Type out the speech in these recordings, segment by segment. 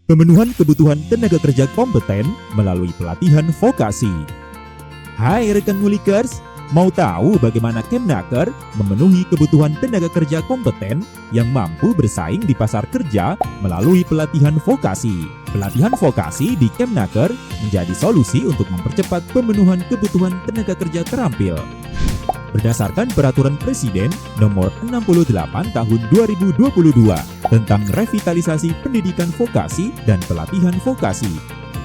Pemenuhan kebutuhan tenaga kerja kompeten melalui pelatihan vokasi. Hai rekan Ngulikers, mau tahu bagaimana Kemnaker memenuhi kebutuhan tenaga kerja kompeten yang mampu bersaing di pasar kerja melalui pelatihan vokasi? Pelatihan vokasi di Kemnaker menjadi solusi untuk mempercepat pemenuhan kebutuhan tenaga kerja terampil. Berdasarkan Peraturan Presiden Nomor 68 Tahun 2022 tentang revitalisasi pendidikan vokasi dan pelatihan vokasi.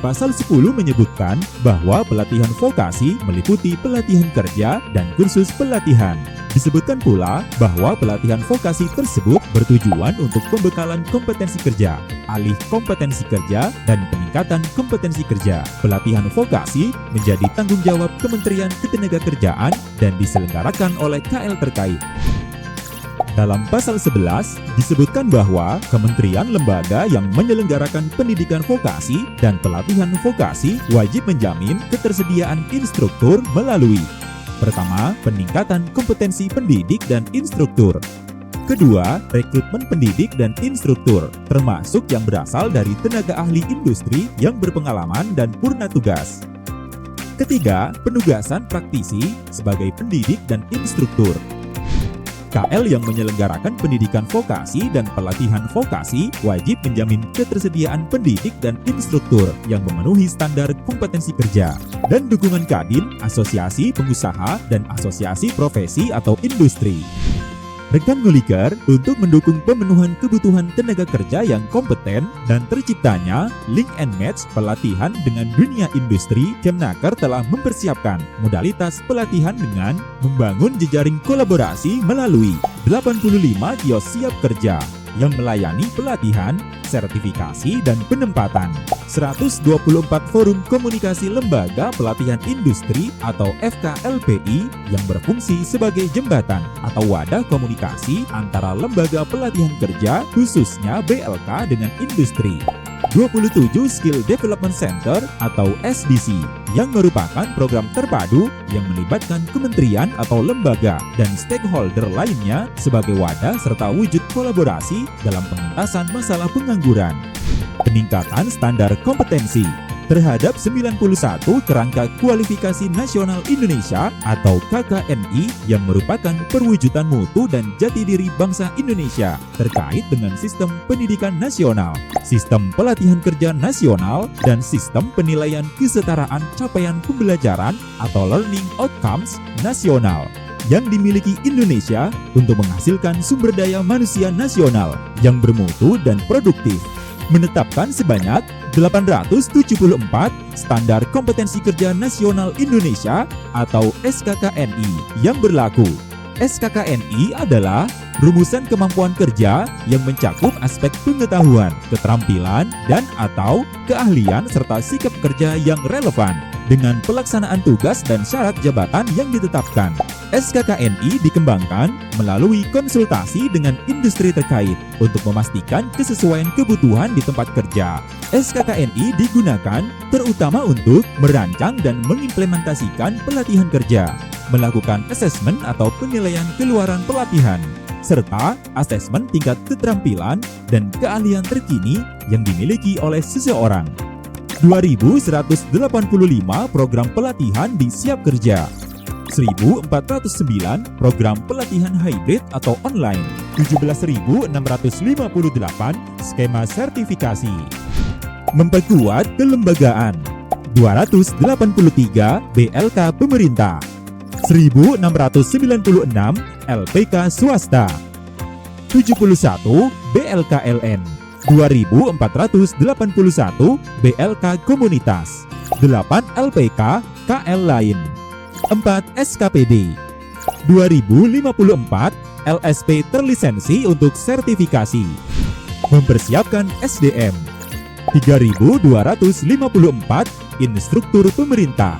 Pasal 10 menyebutkan bahwa pelatihan vokasi meliputi pelatihan kerja dan kursus pelatihan. Disebutkan pula bahwa pelatihan vokasi tersebut bertujuan untuk pembekalan kompetensi kerja, alih kompetensi kerja, dan peningkatan kompetensi kerja. Pelatihan vokasi menjadi tanggung jawab Kementerian Ketenagakerjaan dan diselenggarakan oleh KL terkait. Dalam pasal 11 disebutkan bahwa kementerian lembaga yang menyelenggarakan pendidikan vokasi dan pelatihan vokasi wajib menjamin ketersediaan instruktur melalui: pertama, peningkatan kompetensi pendidik dan instruktur. Kedua, rekrutmen pendidik dan instruktur, termasuk yang berasal dari tenaga ahli industri yang berpengalaman dan purna tugas. Ketiga, penugasan praktisi sebagai pendidik dan instruktur. KL yang menyelenggarakan pendidikan vokasi dan pelatihan vokasi wajib menjamin ketersediaan pendidik dan instruktur yang memenuhi standar kompetensi kerja dan dukungan Kadin, asosiasi pengusaha, dan asosiasi profesi atau industri. Rekan Nguliker, untuk mendukung pemenuhan kebutuhan tenaga kerja yang kompeten dan terciptanya link and match pelatihan dengan dunia industri, Kemnaker telah mempersiapkan modalitas pelatihan dengan membangun jejaring kolaborasi melalui 85 kios siap kerja yang melayani pelatihan, sertifikasi, dan penempatan, 124 forum komunikasi lembaga pelatihan industri atau FKLPI yang berfungsi sebagai jembatan atau wadah komunikasi antara lembaga pelatihan kerja khususnya BLK dengan industri, 27 Skill Development Center atau SDC yang merupakan program terpadu yang melibatkan kementerian atau lembaga dan stakeholder lainnya sebagai wadah serta wujud kolaborasi dalam pengentasan masalah pengangguran. Peningkatan standar kompetensi terhadap 91 kerangka kualifikasi nasional Indonesia atau KKNI yang merupakan perwujudan mutu dan jati diri bangsa Indonesia terkait dengan sistem pendidikan nasional, sistem pelatihan kerja nasional, dan sistem penilaian kesetaraan capaian pembelajaran atau learning outcomes nasional yang dimiliki Indonesia untuk menghasilkan sumber daya manusia nasional yang bermutu dan produktif. Menetapkan sebanyak 874 Standar Kompetensi Kerja Nasional Indonesia atau SKKNI yang berlaku. SKKNI adalah rumusan kemampuan kerja yang mencakup aspek pengetahuan, keterampilan, dan atau keahlian serta sikap kerja yang relevan dengan pelaksanaan tugas dan syarat jabatan yang ditetapkan. SKKNI dikembangkan melalui konsultasi dengan industri terkait untuk memastikan kesesuaian kebutuhan di tempat kerja. SKKNI digunakan terutama untuk merancang dan mengimplementasikan pelatihan kerja, melakukan asesmen atau penilaian keluaran pelatihan, serta asesmen tingkat keterampilan dan keahlian terkini yang dimiliki oleh seseorang. 2.185 program pelatihan di Siap Kerja, 1.409 program pelatihan hybrid atau online, 17.658 skema sertifikasi. Memperkuat kelembagaan, 283 BLK pemerintah, 1.696 LPK swasta, 71 BLKLN, 2.481 BLK komunitas, 8 LPK KL lain, 4 SKPD, 2.054 LSP terlisensi untuk sertifikasi. Mempersiapkan SDM, 3.254 instruktur pemerintah,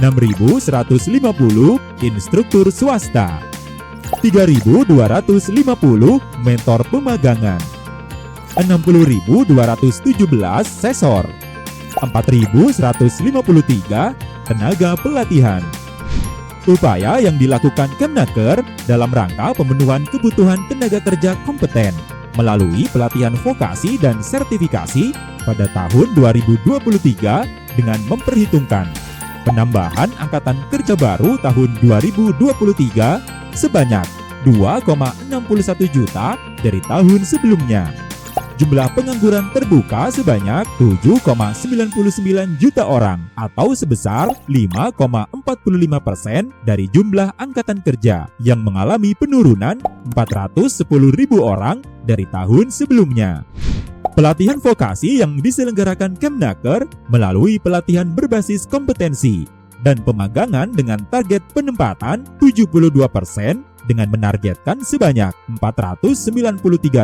6.150 instruktur swasta, 3.250 mentor pemagangan, 60.217 sesor, 4.153 tenaga pelatihan. Upaya yang dilakukan Kemnaker dalam rangka pemenuhan kebutuhan tenaga kerja kompeten melalui pelatihan vokasi dan sertifikasi pada tahun 2023 dengan memperhitungkan penambahan angkatan kerja baru tahun 2023 sebanyak 2,61 juta dari tahun sebelumnya. Jumlah pengangguran terbuka sebanyak 7,99 juta orang atau sebesar 5,45% dari jumlah angkatan kerja yang mengalami penurunan 410.000 orang dari tahun sebelumnya. Pelatihan vokasi yang diselenggarakan Kemnaker melalui pelatihan berbasis kompetensi dan pemagangan dengan target penempatan 72% dengan menargetkan sebanyak 493.350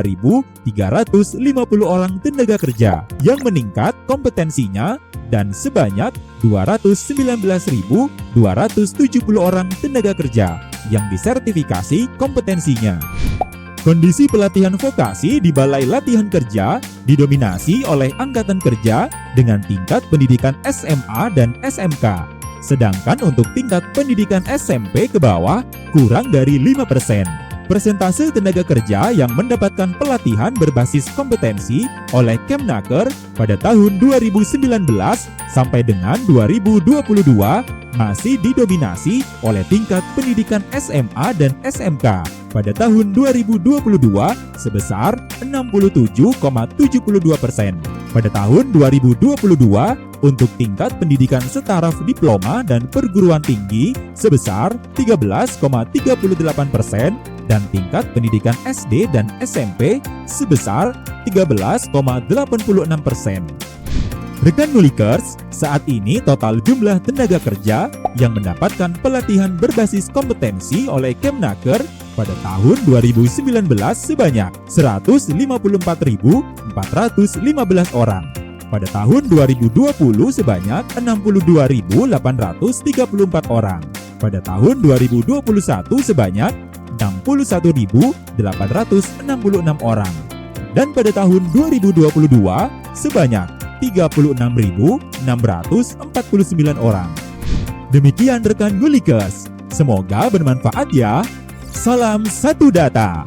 orang tenaga kerja yang meningkat kompetensinya dan sebanyak 219.270 orang tenaga kerja yang disertifikasi kompetensinya. Kondisi pelatihan vokasi di Balai Latihan Kerja didominasi oleh angkatan kerja dengan tingkat pendidikan SMA dan SMK. Sedangkan untuk tingkat pendidikan SMP ke bawah kurang dari 5%. Persentase tenaga kerja yang mendapatkan pelatihan berbasis kompetensi oleh Kemnaker pada tahun 2019 sampai dengan 2022 masih didominasi oleh tingkat pendidikan SMA dan SMK. Pada tahun 2022 sebesar 67,72%. Pada tahun 2022 untuk tingkat pendidikan setaraf diploma dan perguruan tinggi sebesar 13,38% dan tingkat pendidikan SD dan SMP sebesar 13,86%. Rekan Ngulikers, saat ini total jumlah tenaga kerja yang mendapatkan pelatihan berbasis kompetensi oleh Kemnaker pada tahun 2019 sebanyak 154.415 orang. Pada tahun 2020 sebanyak 62.834 orang. Pada tahun 2021 sebanyak 61.866 orang. Dan pada tahun 2022 sebanyak 36.649 orang. Demikian rekan Ngulikers. Semoga bermanfaat ya. Salam satu data.